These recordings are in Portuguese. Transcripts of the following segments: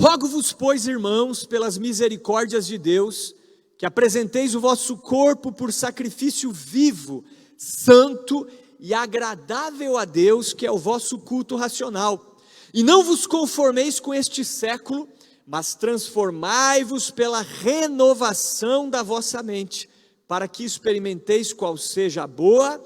Rogo-vos, pois, irmãos, pelas misericórdias de Deus, que apresenteis o vosso corpo por sacrifício vivo, santo e agradável a Deus, que é o vosso culto racional. E não vos conformeis com este século, mas transformai-vos pela renovação da vossa mente, para que experimenteis qual seja a boa,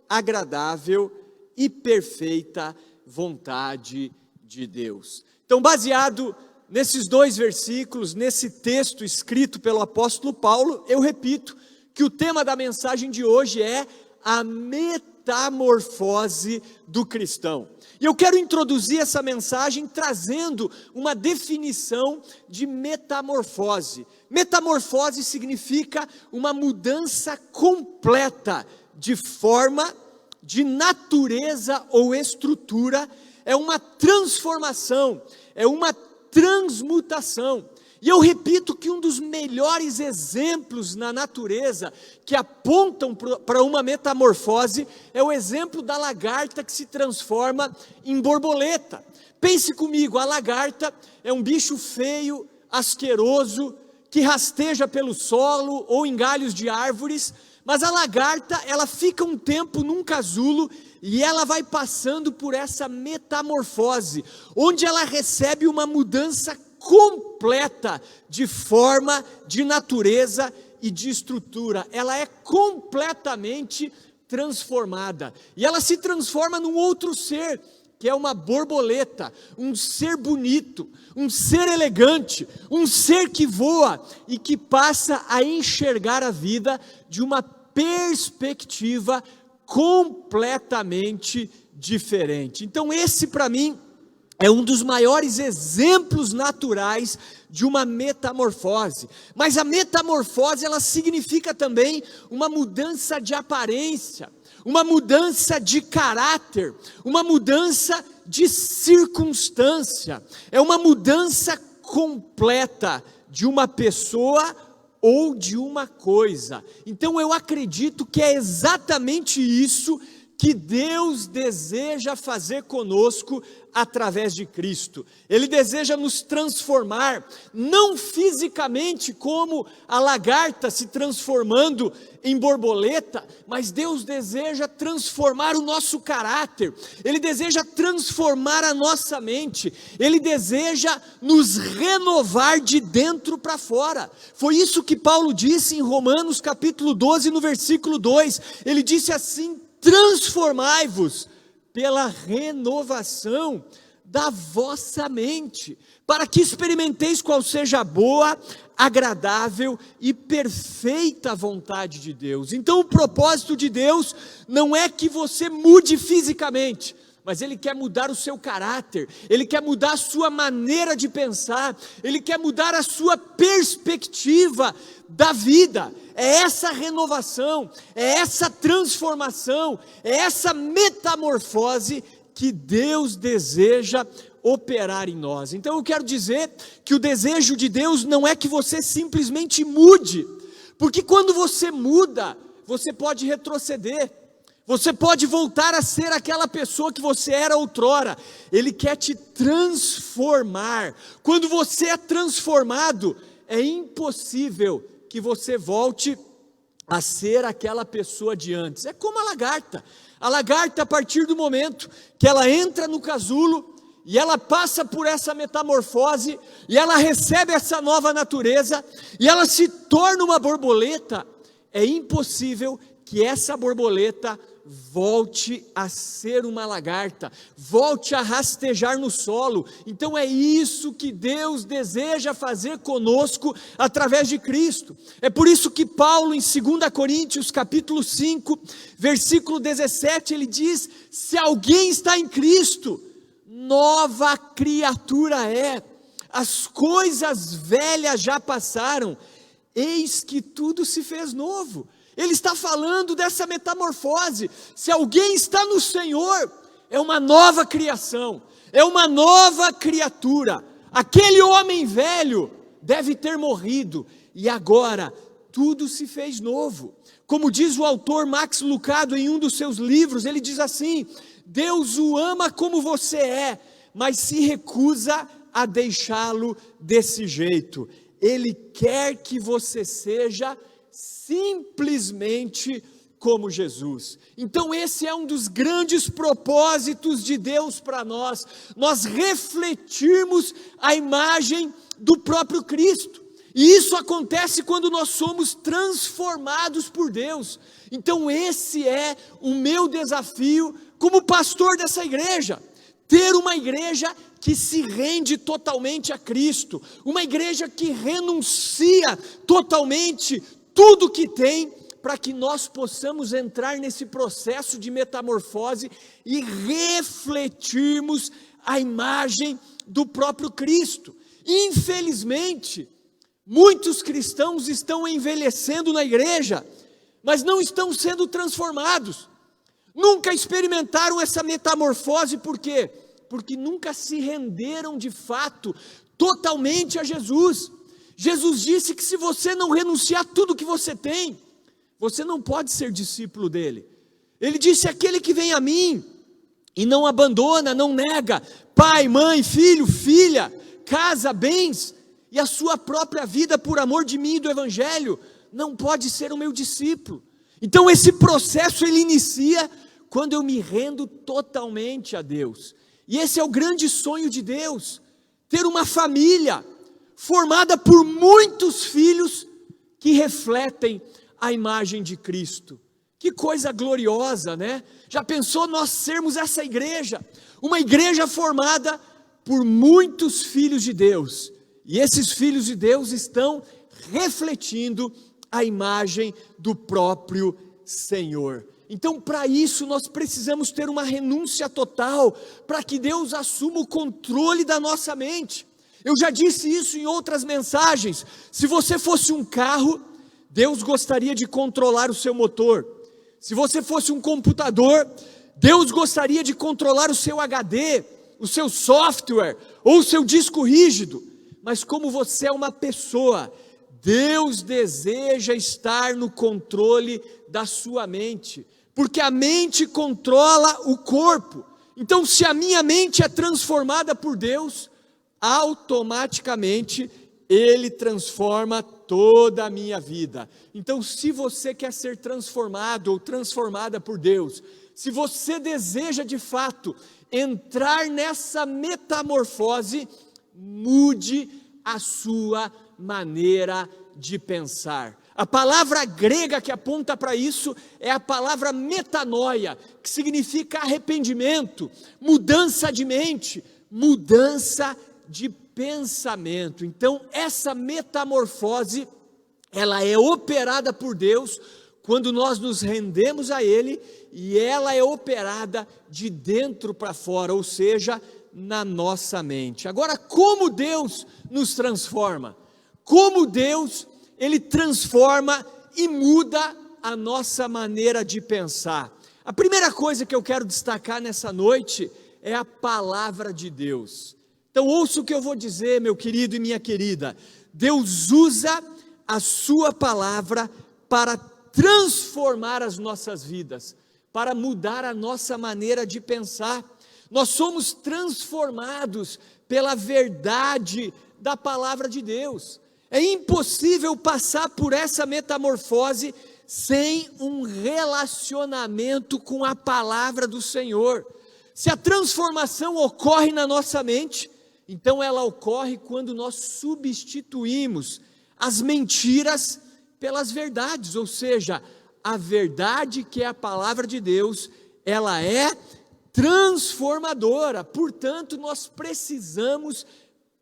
agradável e perfeita vontade de Deus. Então, baseado nesses dois versículos, nesse texto escrito pelo apóstolo Paulo, eu repito que o tema da mensagem de hoje é a metamorfose do cristão. E eu quero introduzir essa mensagem trazendo uma definição de metamorfose. Metamorfose significa uma mudança completa de forma, de natureza ou estrutura, é uma transformação, é uma transmutação. E eu repito que um dos melhores exemplos na natureza que apontam para uma metamorfose é o exemplo da lagarta que se transforma em borboleta. Pense comigo, a lagarta é um bicho feio, asqueroso, que rasteja pelo solo ou em galhos de árvores, mas a lagarta, ela fica um tempo num casulo e ela vai passando por essa metamorfose, onde ela recebe uma mudança completa de forma, de natureza e de estrutura. Ela é completamente transformada e ela se transforma num outro ser, que é uma borboleta, um ser bonito, um ser elegante, um ser que voa e que passa a enxergar a vida de uma perspectiva completamente diferente. Então esse para mim é um dos maiores exemplos naturais de uma metamorfose. Mas a metamorfose, ela significa também uma mudança de aparência, uma mudança de caráter, uma mudança de circunstância, é uma mudança completa de uma pessoa ou de uma coisa. Então eu acredito que é exatamente isso que Deus deseja fazer conosco através de Cristo. Ele deseja nos transformar, não fisicamente como a lagarta se transformando em borboleta, mas Deus deseja transformar o nosso caráter, Ele deseja transformar a nossa mente, Ele deseja nos renovar de dentro para fora. Foi isso que Paulo disse em Romanos capítulo 12, no versículo 2, ele disse assim: transformai-vos pela renovação da vossa mente, para que experimenteis qual seja a boa, agradável e perfeita vontade de Deus. Então o propósito de Deus não é que você mude fisicamente, mas Ele quer mudar o seu caráter, Ele quer mudar a sua maneira de pensar, Ele quer mudar a sua perspectiva da vida. É essa renovação, é essa transformação, é essa metamorfose que Deus deseja operar em nós. Então eu quero dizer que o desejo de Deus não é que você simplesmente mude, porque quando você muda, você pode retroceder, você pode voltar a ser aquela pessoa que você era outrora. Ele quer te transformar. Quando você é transformado, é impossível que você volte a ser aquela pessoa de antes. É como a lagarta. A lagarta, a partir do momento que ela entra no casulo e ela passa por essa metamorfose e ela recebe essa nova natureza e ela se torna uma borboleta, é impossível que essa borboleta volte a ser uma lagarta, volte a rastejar no solo. Então é isso que Deus deseja fazer conosco através de Cristo. É por isso que Paulo, em 2 Coríntios capítulo 5, versículo 17, ele diz: se alguém está em Cristo, nova criatura é, as coisas velhas já passaram, eis que tudo se fez novo. Ele está falando dessa metamorfose. Se alguém está no Senhor, é uma nova criação, é uma nova criatura. Aquele homem velho deve ter morrido, e agora tudo se fez novo. Como diz o autor Max Lucado em um dos seus livros, ele diz assim: Deus o ama como você é, mas se recusa a deixá-lo desse jeito. Ele quer que você seja simplesmente como Jesus. Então esse é um dos grandes propósitos de Deus para nós refletirmos a imagem do próprio Cristo. E isso acontece quando nós somos transformados por Deus. Então esse é o meu desafio como pastor dessa igreja. Ter uma igreja que se rende totalmente a Cristo. Uma igreja que renuncia totalmente tudo que tem, para que nós possamos entrar nesse processo de metamorfose e refletirmos a imagem do próprio Cristo. Infelizmente, muitos cristãos estão envelhecendo na igreja, mas não estão sendo transformados. Nunca experimentaram essa metamorfose, por quê? Porque nunca se renderam de fato, totalmente a Jesus. Jesus disse que se você não renunciar tudo que você tem, você não pode ser discípulo dele. Ele disse: aquele que vem a mim e não abandona, não nega pai, mãe, filho, filha, casa, bens e a sua própria vida por amor de mim e do evangelho, não pode ser o meu discípulo. Então esse processo ele inicia quando eu me rendo totalmente a Deus. E esse é o grande sonho de Deus, ter uma família formada por muitos filhos que refletem a imagem de Cristo. Que coisa gloriosa, né? Já pensou nós sermos essa igreja? Uma igreja formada por muitos filhos de Deus. E esses filhos de Deus estão refletindo a imagem do próprio Senhor. Então, para isso, nós precisamos ter uma renúncia total, para que Deus assuma o controle da nossa mente. Eu já disse isso em outras mensagens. Se você fosse um carro, Deus gostaria de controlar o seu motor. Se você fosse um computador, Deus gostaria de controlar o seu HD, o seu software ou o seu disco rígido. Mas como você é uma pessoa, Deus deseja estar no controle da sua mente, porque a mente controla o corpo. Então, se a minha mente é transformada por Deus, automaticamente Ele transforma toda a minha vida. Então, se você quer ser transformado ou transformada por Deus, se você deseja de fato entrar nessa metamorfose, mude a sua maneira de pensar. A palavra grega que aponta para isso é a palavra metanoia, que significa arrependimento, mudança de mente, mudança de pensamento. Então, essa metamorfose, ela é operada por Deus quando nós nos rendemos a Ele, e ela é operada de dentro para fora, ou seja, na nossa mente. Agora, como Deus nos transforma? Como Deus, Ele transforma e muda a nossa maneira de pensar? A primeira coisa que eu quero destacar nessa noite é a palavra de Deus. Então ouça o que eu vou dizer, meu querido e minha querida. Deus usa a sua palavra para transformar as nossas vidas, para mudar a nossa maneira de pensar. Nós somos transformados pela verdade da palavra de Deus. É impossível passar por essa metamorfose sem um relacionamento com a palavra do Senhor. Se a transformação ocorre na nossa mente, então ela ocorre quando nós substituímos as mentiras pelas verdades, ou seja, a verdade que é a palavra de Deus, ela é transformadora. Portanto, nós precisamos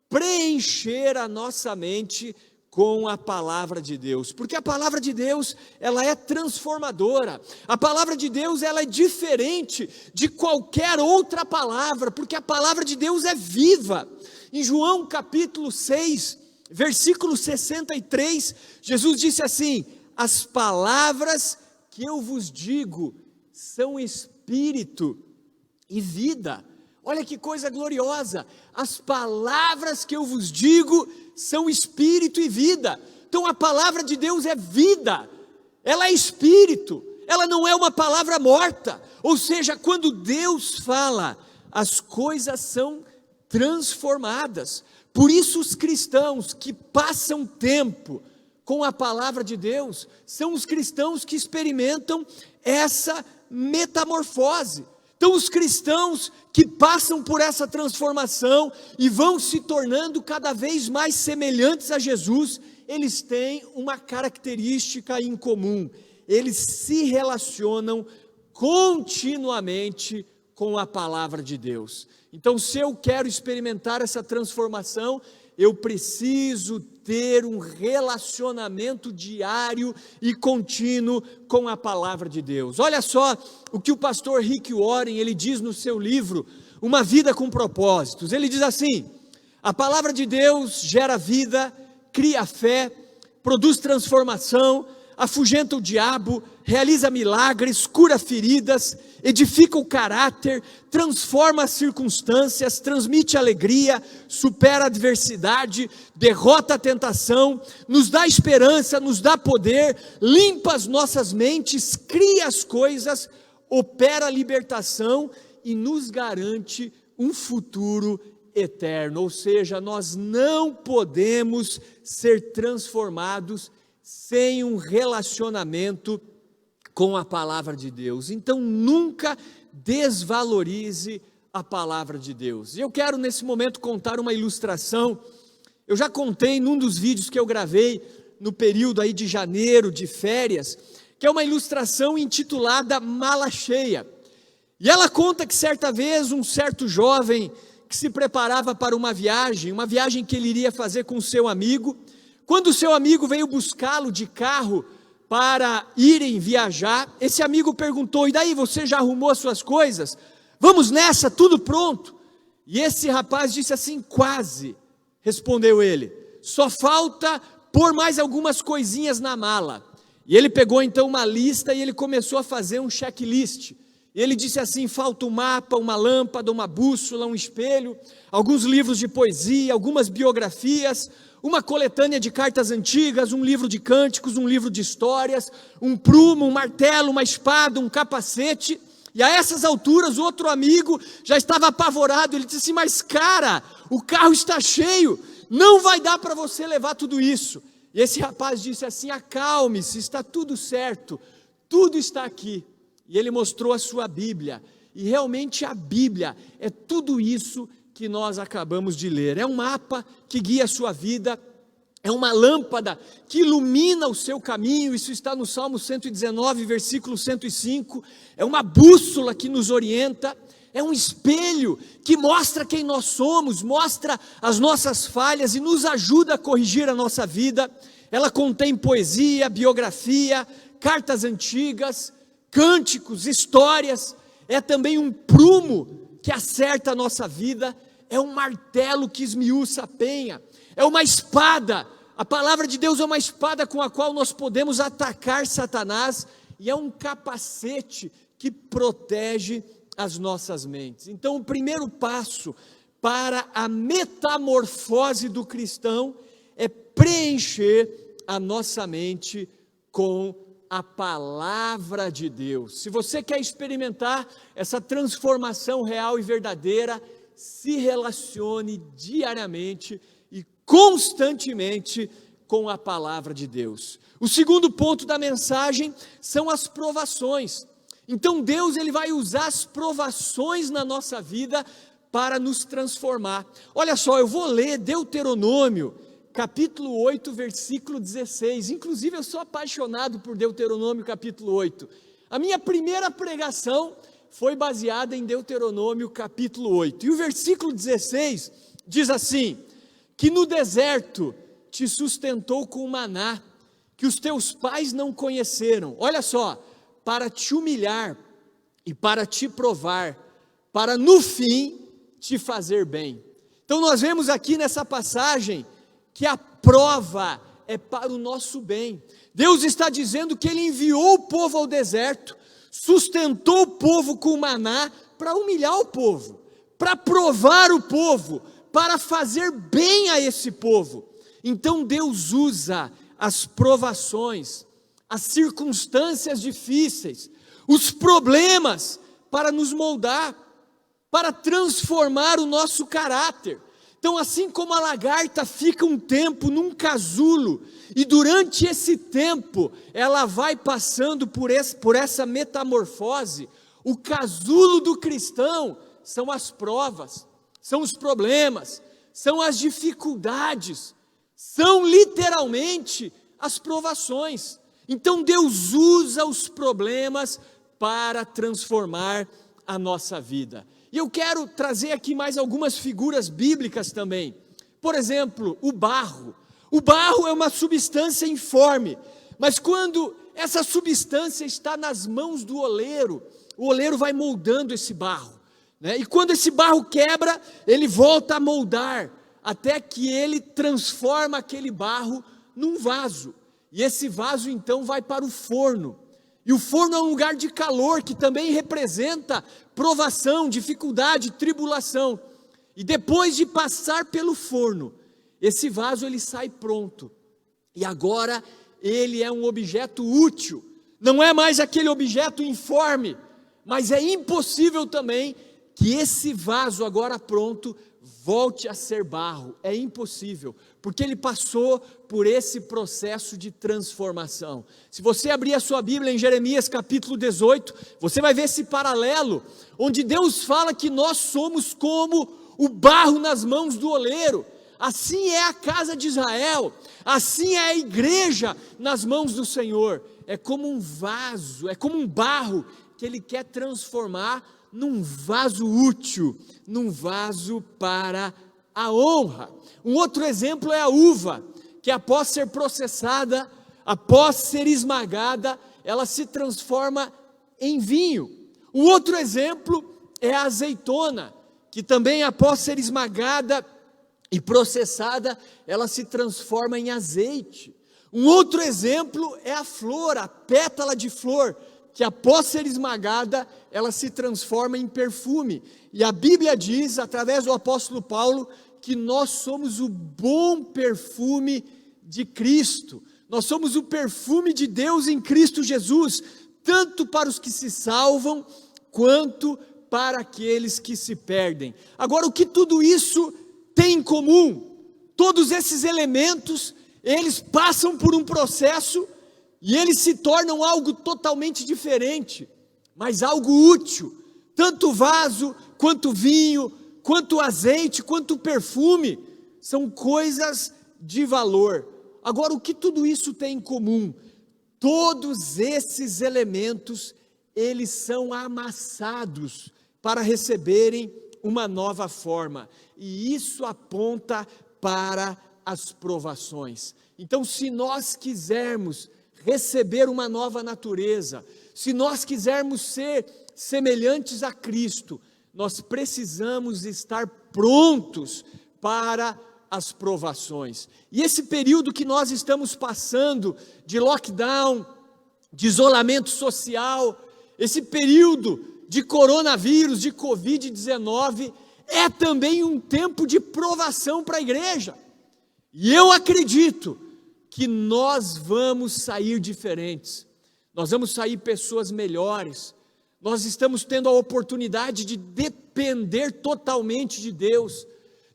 preencher a nossa mente com a palavra de Deus, porque a palavra de Deus, ela é transformadora. A palavra de Deus, ela é diferente de qualquer outra palavra, porque a palavra de Deus é viva. Em João capítulo 6, versículo 63, Jesus disse assim: as palavras que eu vos digo são espírito e vida. Olha que coisa gloriosa, as palavras que eu vos digo são espírito e vida. Então a palavra de Deus é vida, ela é espírito, ela não é uma palavra morta. Ou seja, quando Deus fala, as coisas são transformadas. Por isso os cristãos que passam tempo com a palavra de Deus são os cristãos que experimentam essa metamorfose. Então os cristãos que passam por essa transformação e vão se tornando cada vez mais semelhantes a Jesus, eles têm uma característica em comum: eles se relacionam continuamente com a palavra de Deus. Então, se eu quero experimentar essa transformação, eu preciso ter um relacionamento diário e contínuo com a palavra de Deus. Olha só o que o pastor Rick Warren, ele diz no seu livro, Uma Vida com Propósitos. Ele diz assim: a palavra de Deus gera vida, cria fé, produz transformação, afugenta o diabo, realiza milagres, cura feridas, edifica o caráter, transforma as circunstâncias, transmite alegria, supera a adversidade, derrota a tentação, nos dá esperança, nos dá poder, limpa as nossas mentes, cria as coisas, opera a libertação e nos garante um futuro eterno. Ou seja, nós não podemos ser transformados sem um relacionamento com a palavra de Deus. Então nunca desvalorize a palavra de Deus. E eu quero nesse momento contar uma ilustração. Eu já contei num dos vídeos que eu gravei no período aí de janeiro, de férias, que é uma ilustração intitulada Mala Cheia. E ela conta que certa vez um certo jovem que se preparava para uma viagem que ele iria fazer com seu amigo, quando o seu amigo veio buscá-lo de carro para irem viajar, esse amigo perguntou: e daí, você já arrumou as suas coisas? Vamos nessa, tudo pronto? E esse rapaz disse assim: quase, respondeu ele, só falta pôr mais algumas coisinhas na mala. E ele pegou então uma lista e ele começou a fazer um checklist. E ele disse assim: falta um mapa, uma lâmpada, uma bússola, um espelho, alguns livros de poesia, algumas biografias, uma coletânea de cartas antigas, um livro de cânticos, um livro de histórias, um prumo, um martelo, uma espada, um capacete. E a essas alturas, outro amigo já estava apavorado. Ele disse assim: mas cara, o carro está cheio, não vai dar para você levar tudo isso. E esse rapaz disse assim: acalme-se, está tudo certo, tudo está aqui. E ele mostrou a sua Bíblia, e realmente a Bíblia é tudo isso que nós acabamos de ler. É um mapa que guia a sua vida, é uma lâmpada que ilumina o seu caminho. Isso está no Salmo 119, versículo 105. É uma bússola que nos orienta, é um espelho que mostra quem nós somos, mostra as nossas falhas e nos ajuda a corrigir a nossa vida. Ela contém poesia, biografia, cartas antigas, cânticos, histórias. É também um prumo que acerta a nossa vida, é um martelo que esmiuça a penha, é uma espada. A palavra de Deus é uma espada com a qual nós podemos atacar Satanás, e é um capacete que protege as nossas mentes. Então o primeiro passo para a metamorfose do cristão é preencher a nossa mente com a palavra de Deus. Se você quer experimentar essa transformação real e verdadeira, se relacione diariamente e constantemente com a palavra de Deus. O segundo ponto da mensagem são as provações. Então Deus, ele vai usar as provações na nossa vida para nos transformar. Olha só, eu vou ler Deuteronômio capítulo 8, versículo 16, inclusive eu sou apaixonado por Deuteronômio capítulo 8, a minha primeira pregação foi baseada em Deuteronômio capítulo 8, e o versículo 16 diz assim: que no deserto te sustentou com maná, que os teus pais não conheceram, olha só, para te humilhar e para te provar, para no fim te fazer bem. Então nós vemos aqui nessa passagem que a prova é para o nosso bem. Deus está dizendo que Ele enviou o povo ao deserto, sustentou o povo com maná para humilhar o povo, para provar o povo, para fazer bem a esse povo. Então Deus usa as provações, as circunstâncias difíceis, os problemas para nos moldar. para transformar o nosso caráter. Então, assim como a lagarta fica um tempo num casulo, e durante esse tempo ela vai passando por essa metamorfose, o casulo do cristão são as provas, são os problemas, são as dificuldades, são literalmente as provações. Então Deus usa os problemas para transformar a nossa vida. E eu quero trazer aqui mais algumas figuras bíblicas também. Por exemplo, o barro. O barro é uma substância informe, mas quando essa substância está nas mãos do oleiro, o oleiro vai moldando esse barro, né? E quando esse barro quebra, ele volta a moldar, até que ele transforma aquele barro num vaso. E esse vaso então vai para o forno. E o forno é um lugar de calor que também representa provação, dificuldade, tribulação. E depois de passar pelo forno, esse vaso ele sai pronto. E agora ele é um objeto útil. Não é mais aquele objeto informe, mas é impossível também que esse vaso agora pronto volte a ser barro. É impossível, porque ele passou por esse processo de transformação. Se você abrir a sua Bíblia em Jeremias capítulo 18, você vai ver esse paralelo, onde Deus fala que nós somos como o barro nas mãos do oleiro. Assim é a casa de Israel, assim é a igreja nas mãos do Senhor. É como um vaso, é como um barro que Ele quer transformar num vaso útil, num vaso para a honra. Um outro exemplo é a uva, que após ser processada, após ser esmagada, ela se transforma em vinho. Um outro exemplo é a azeitona, que também após ser esmagada e processada, ela se transforma em azeite. Um outro exemplo é a flor, a pétala de flor, que após ser esmagada, ela se transforma em perfume. E a Bíblia diz, através do apóstolo Paulo, que nós somos o bom perfume de Cristo. Nós somos o perfume de Deus em Cristo Jesus, tanto para os que se salvam, quanto para aqueles que se perdem. Agora, o que tudo isso tem em comum? Todos esses elementos, eles passam por um processo e eles se tornam algo totalmente diferente, mas algo útil. Tanto vaso, quanto vinho, quanto azeite, quanto perfume, são coisas de valor. Agora, o que tudo isso tem em comum? Todos esses elementos, eles são amassados para receberem uma nova forma, e isso aponta para as provações. Então, se nós quisermos receber uma nova natureza, se nós quisermos ser semelhantes a Cristo, nós precisamos estar prontos para as provações. E esse período que nós estamos passando de lockdown, de isolamento social, esse período de coronavírus, de Covid-19, é também um tempo de provação para a igreja. E eu acredito que nós vamos sair diferentes, nós vamos sair pessoas melhores, nós estamos tendo a oportunidade de depender totalmente de Deus.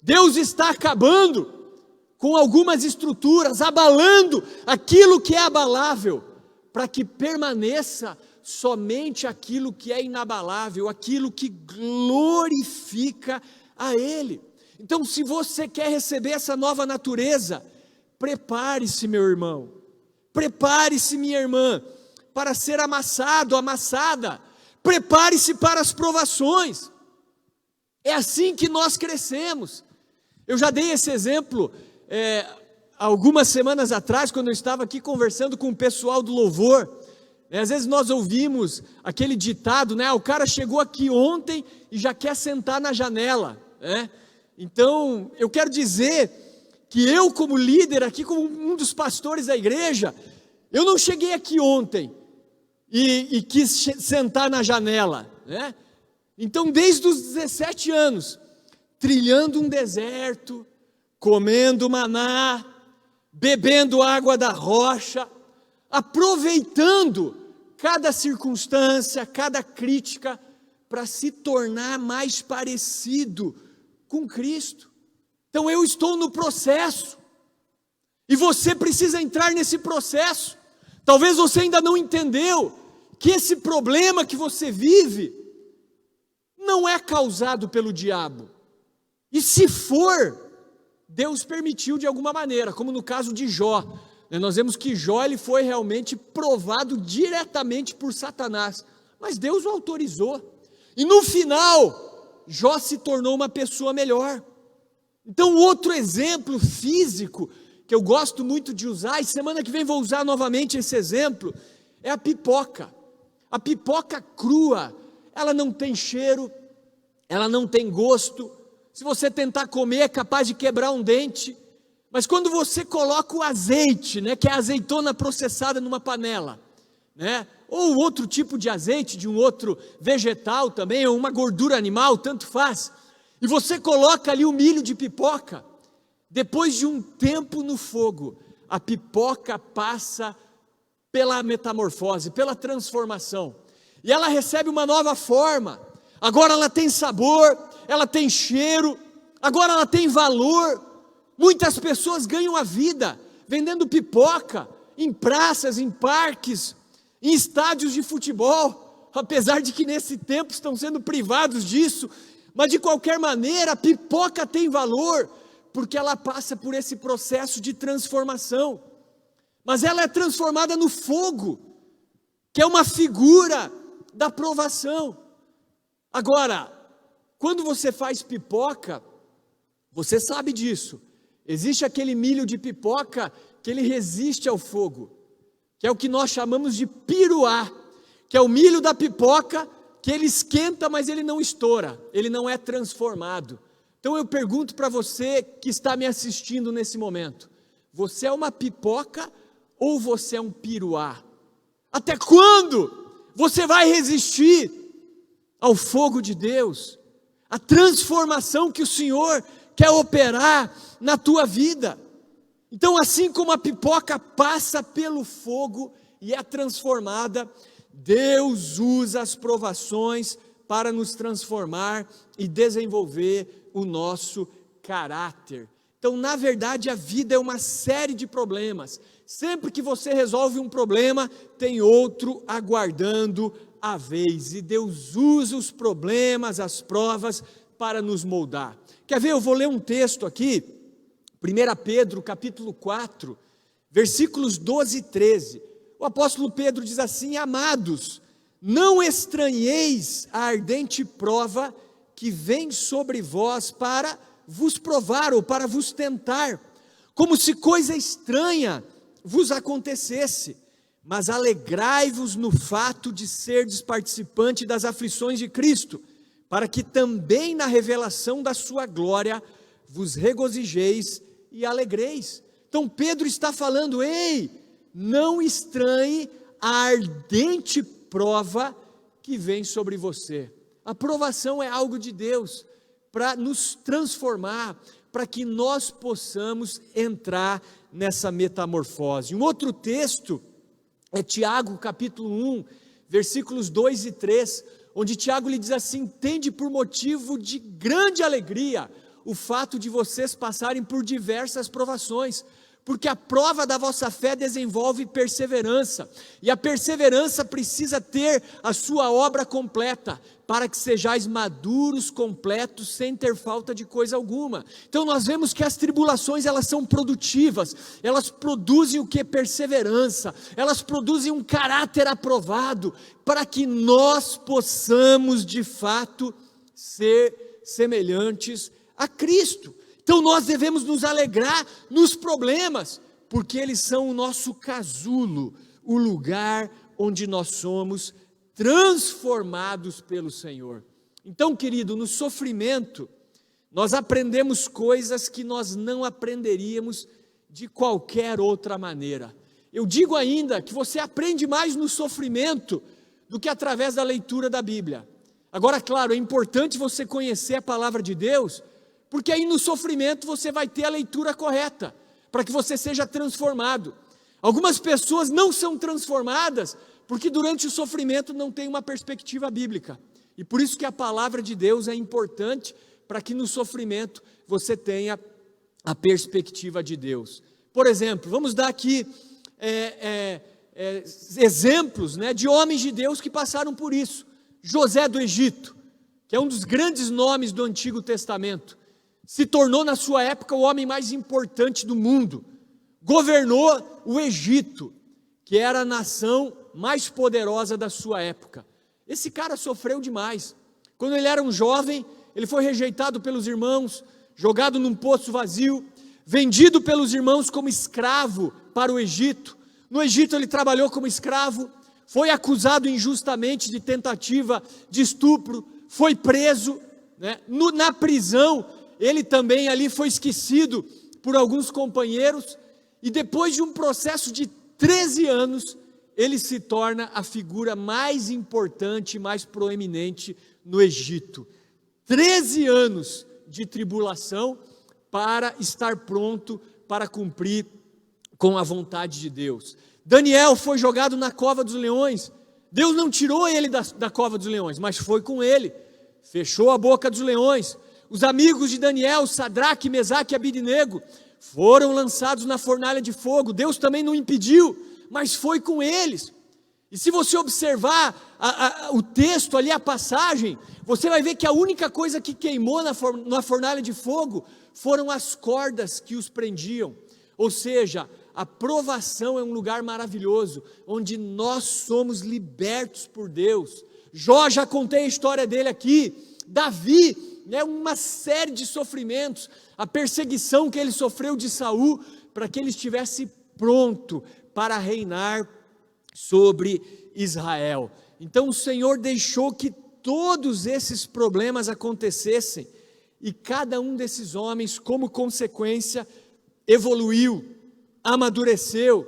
Deus está acabando com algumas estruturas, abalando aquilo que é abalável, para que permaneça somente aquilo que é inabalável, aquilo que glorifica a Ele. Então, se você quer receber essa nova natureza, prepare-se, meu irmão, prepare-se, minha irmã, para ser amassado, amassada, prepare-se para as provações. É assim que nós crescemos. Eu já dei esse exemplo algumas semanas atrás, quando eu estava aqui conversando com o pessoal do louvor. Às vezes nós ouvimos aquele ditado, né? O cara chegou aqui ontem e já quer sentar na janela, né? Então, eu quero dizer que eu, como líder aqui, como um dos pastores da igreja, eu não cheguei aqui ontem e quis sentar na janela, né? Então, desde os 17 anos, trilhando um deserto, comendo maná, bebendo água da rocha, aproveitando cada circunstância, cada crítica, para se tornar mais parecido com Cristo. Então eu estou no processo, e você precisa entrar nesse processo. Talvez você ainda não entendeu que esse problema que você vive não é causado pelo diabo. E se for, Deus permitiu de alguma maneira, como no caso de Jó. Nós vemos que Jó ele foi realmente provado diretamente por Satanás, mas Deus o autorizou. E no final, Jó se tornou uma pessoa melhor. Então, outro exemplo físico que eu gosto muito de usar, e semana que vem vou usar novamente esse exemplo, é a pipoca. A pipoca crua, ela não tem cheiro, ela não tem gosto. Se você tentar comer, é capaz de quebrar um dente. Mas quando você coloca o azeite, que é a azeitona processada numa panela, ou outro tipo de azeite, de um outro vegetal também, ou uma gordura animal, tanto faz, e você coloca ali o milho de pipoca, depois de um tempo no fogo, a pipoca passa pela metamorfose, pela transformação, e ela recebe uma nova forma. Agora ela tem sabor, ela tem cheiro, agora ela tem valor. Muitas pessoas ganham a vida vendendo pipoca em praças, em parques, em estádios de futebol, apesar de que nesse tempo estão sendo privados disso, mas de qualquer maneira a pipoca tem valor, porque ela passa por esse processo de transformação, mas ela é transformada no fogo, que é uma figura da provação. Agora, quando você faz pipoca, você sabe disso, existe aquele milho de pipoca que ele resiste ao fogo, que é o que nós chamamos de piruá, que é o milho da pipoca que ele esquenta, mas ele não estoura, ele não é transformado. Então eu pergunto para você que está me assistindo nesse momento, você é uma pipoca ou você é um piruá? Até quando você vai resistir ao fogo de Deus, a transformação que o Senhor quer operar na tua vida? Então, assim como a pipoca passa pelo fogo e é transformada, Deus usa as provações para nos transformar e desenvolver o nosso caráter. Então, na verdade, a vida é uma série de problemas. Sempre que você resolve um problema, tem outro aguardando a vez. E Deus usa os problemas, as provas, para nos moldar. Quer ver? Eu vou ler um texto aqui, 1 Pedro, capítulo 4, versículos 12 e 13. O apóstolo Pedro diz assim: amados, não estranheis a ardente prova que vem sobre vós para vos provar ou para vos tentar, como se coisa estranha vos acontecesse, mas alegrai-vos no fato de serdes participante das aflições de Cristo, para que também na revelação da sua glória vos regozijeis e alegreis. Então Pedro está falando: ei, não estranhe a ardente prova que vem sobre você. A provação é algo de Deus para nos transformar, para que nós possamos entrar nessa metamorfose. Um outro texto é Tiago capítulo 1, versículos 2 e 3, onde Tiago lhe diz assim: tende por motivo de grande alegria o fato de vocês passarem por diversas provações, porque a prova da vossa fé desenvolve perseverança, e a perseverança precisa ter a sua obra completa, para que sejais maduros, completos, sem ter falta de coisa alguma. Então nós vemos que as tribulações, elas são produtivas, elas produzem o que? Perseverança, elas produzem um caráter aprovado, para que nós possamos de fato ser semelhantes a Cristo. Então nós devemos nos alegrar nos problemas, porque eles são o nosso casulo, o lugar onde nós somos transformados pelo Senhor. Então, querido, no sofrimento, nós aprendemos coisas que nós não aprenderíamos de qualquer outra maneira. Eu digo ainda que você aprende mais no sofrimento do que através da leitura da Bíblia. Agora, claro, é importante você conhecer a palavra de Deus, porque aí no sofrimento você vai ter a leitura correta, para que você seja transformado. Algumas pessoas não são transformadas, porque durante o sofrimento não tem uma perspectiva bíblica. E por isso que a palavra de Deus é importante, para que no sofrimento você tenha a perspectiva de Deus. Por exemplo, vamos dar aqui exemplos, né, de homens de Deus que passaram por isso. José do Egito, que é um dos grandes nomes do Antigo Testamento, se tornou na sua época o homem mais importante do mundo, governou o Egito, que era a nação mais poderosa da sua época. Esse cara sofreu demais. Quando ele era um jovem, ele foi rejeitado pelos irmãos, jogado num poço vazio, vendido pelos irmãos como escravo para o Egito. No Egito ele trabalhou como escravo, foi acusado injustamente de tentativa de estupro, foi preso, né? Na prisão ele também ali foi esquecido por alguns companheiros, e depois de um processo de 13 anos, ele se torna a figura mais importante, mais proeminente no Egito. 13 anos de tribulação para estar pronto para cumprir com a vontade de Deus. Daniel foi jogado na cova dos leões. Deus não tirou ele da cova dos leões, mas foi com ele, fechou a boca dos leões. Os amigos de Daniel, Sadraque, Mesaque e Abidnego, foram lançados na fornalha de fogo. Deus também não impediu, mas foi com eles. E se você observar o texto ali, a passagem, você vai ver que a única coisa que queimou na fornalha de fogo foram as cordas que os prendiam. Ou seja, a provação é um lugar maravilhoso, onde nós somos libertos por Deus. Jó, já contei a história dele aqui. Davi, né, uma série de sofrimentos, a perseguição que ele sofreu de Saul, para que ele estivesse pronto para reinar sobre Israel. Então o Senhor deixou que todos esses problemas acontecessem, e cada um desses homens, como consequência, evoluiu, amadureceu,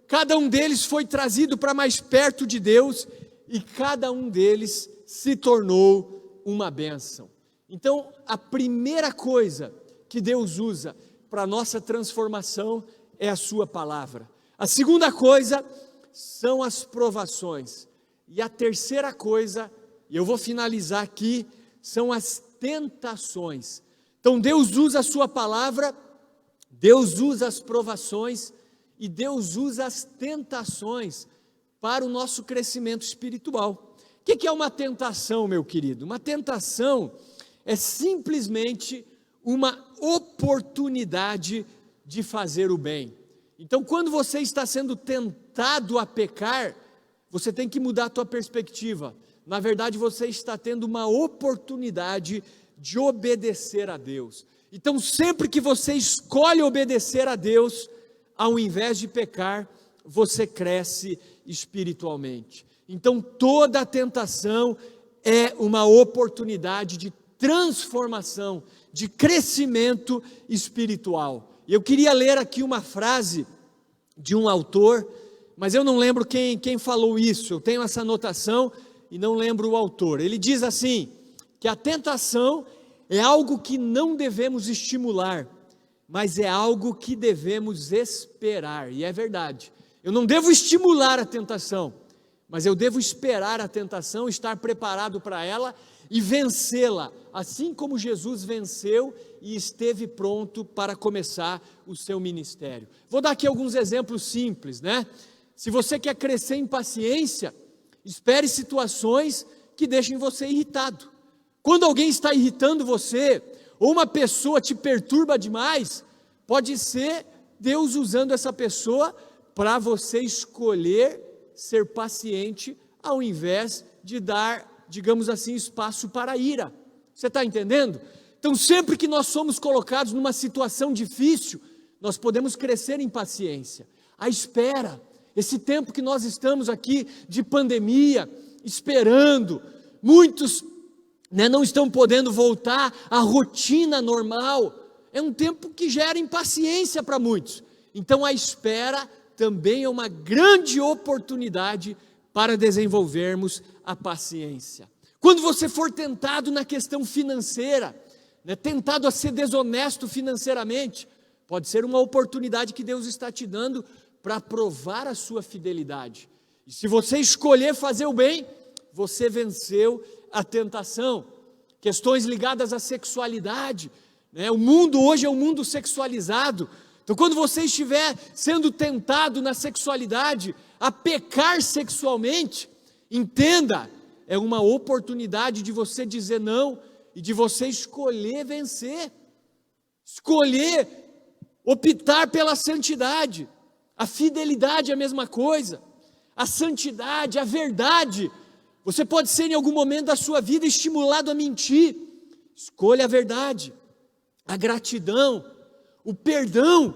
cada um deles foi trazido para mais perto de Deus, e cada um deles se tornou uma bênção. Então, a primeira coisa que Deus usa para a nossa transformação é a sua palavra. A segunda coisa são as provações. E a terceira coisa, e eu vou finalizar aqui, são as tentações. Então Deus usa a sua palavra, Deus usa as provações e Deus usa as tentações para o nosso crescimento espiritual. O que é uma tentação, meu querido? Uma tentação é simplesmente uma oportunidade de fazer o bem. Então, quando você está sendo tentado a pecar, você tem que mudar a tua perspectiva. Na verdade, você está tendo uma oportunidade de obedecer a Deus. Então, sempre que você escolhe obedecer a Deus, ao invés de pecar, você cresce espiritualmente. Então, toda a tentação é uma oportunidade de transformação, de crescimento espiritual. E eu queria ler aqui uma frase de um autor, mas eu não lembro quem falou isso. Eu tenho essa anotação e não lembro o autor. Ele diz assim, que a tentação é algo que não devemos estimular, mas é algo que devemos esperar. E é verdade. Eu não devo estimular a tentação, mas eu devo esperar a tentação, estar preparado para ela e vencê-la, assim como Jesus venceu e esteve pronto para começar o seu ministério. Vou dar aqui alguns exemplos simples, né? Se você quer crescer em paciência, espere situações que deixem você irritado. Quando alguém está irritando você, ou uma pessoa te perturba demais, pode ser Deus usando essa pessoa para você escolher ser paciente, ao invés de dar, digamos assim, espaço para a ira. Você está entendendo? Então, sempre que nós somos colocados numa situação difícil, nós podemos crescer em paciência. A espera, esse tempo que nós estamos aqui de pandemia, esperando, muitos não estão podendo voltar à rotina normal, é um tempo que gera impaciência para muitos. Então, a espera também é uma grande oportunidade para desenvolvermos a paciência. Quando você for tentado na questão financeira, tentado a ser desonesto financeiramente, pode ser uma oportunidade que Deus está te dando para provar a sua fidelidade. E se você escolher fazer o bem, você venceu à tentação, questões ligadas à sexualidade, né? O mundo hoje é um mundo sexualizado. Então, quando você estiver sendo tentado na sexualidade, a pecar sexualmente, entenda, é uma oportunidade de você dizer não e de você escolher vencer, escolher optar pela santidade. A fidelidade é a mesma coisa, a santidade, a verdade. Você pode ser em algum momento da sua vida estimulado a mentir, escolha a verdade, a gratidão, o perdão.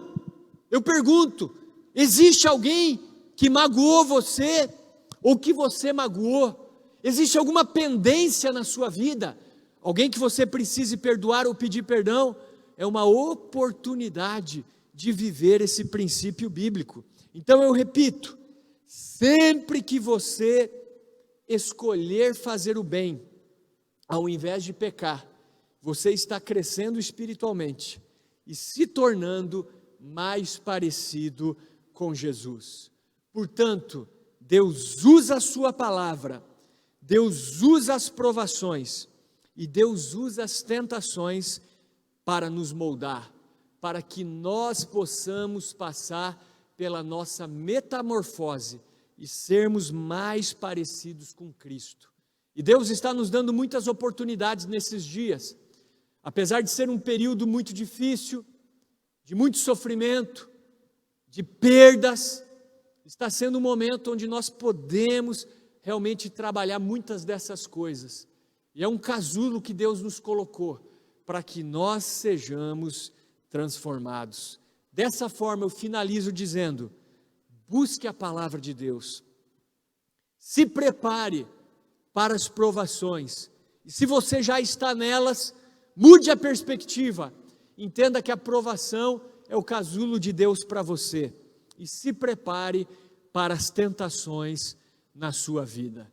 Eu pergunto, existe alguém que magoou você, ou que você magoou? Existe alguma pendência na sua vida? Alguém que você precise perdoar ou pedir perdão? É uma oportunidade de viver esse princípio bíblico. Então eu repito, sempre que você escolher fazer o bem, ao invés de pecar, você está crescendo espiritualmente e se tornando mais parecido com Jesus. Portanto, Deus usa a sua palavra, Deus usa as provações e Deus usa as tentações para nos moldar, para que nós possamos passar pela nossa metamorfose e sermos mais parecidos com Cristo. E Deus está nos dando muitas oportunidades nesses dias, apesar de ser um período muito difícil, de muito sofrimento, de perdas, está sendo um momento onde nós podemos realmente trabalhar muitas dessas coisas. E é um casulo que Deus nos colocou para que nós sejamos transformados. Dessa forma eu finalizo dizendo, busque a palavra de Deus, se prepare para as provações, e se você já está nelas, mude a perspectiva, entenda que a provação é o casulo de Deus para você, e se prepare para as tentações na sua vida.